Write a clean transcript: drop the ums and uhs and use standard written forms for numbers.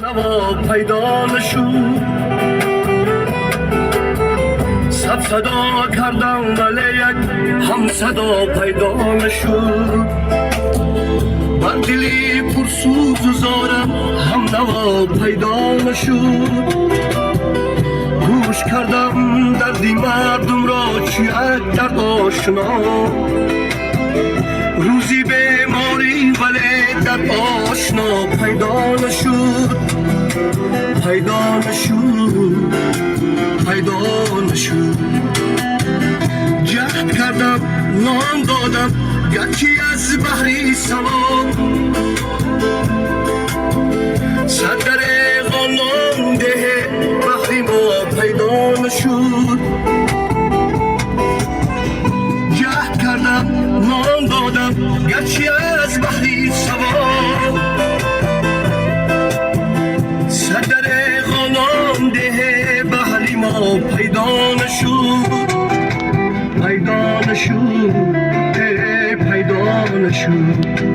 نوا پیدا نشد، صد صدا کردم ولی یک هم صدا پیدا نشد. بر دلی پرسوز و زارم هم نوا پیدا نشد. گوش کردم دردی مردم را چی یک درد آشنا، روزی بیماری ولی درد آشنا پیدا نشد، پیدا نشد، پیدا نشد. جهد کردم نام دادم یکی از بحری سوار، صدر غنام ده بحری ما پیدا نشد. جهد کردم نام دادم یکی از بحری سوار، صدر غنام ده بحری ما پیدا نشد، پیدا نشد، پیدا نشد.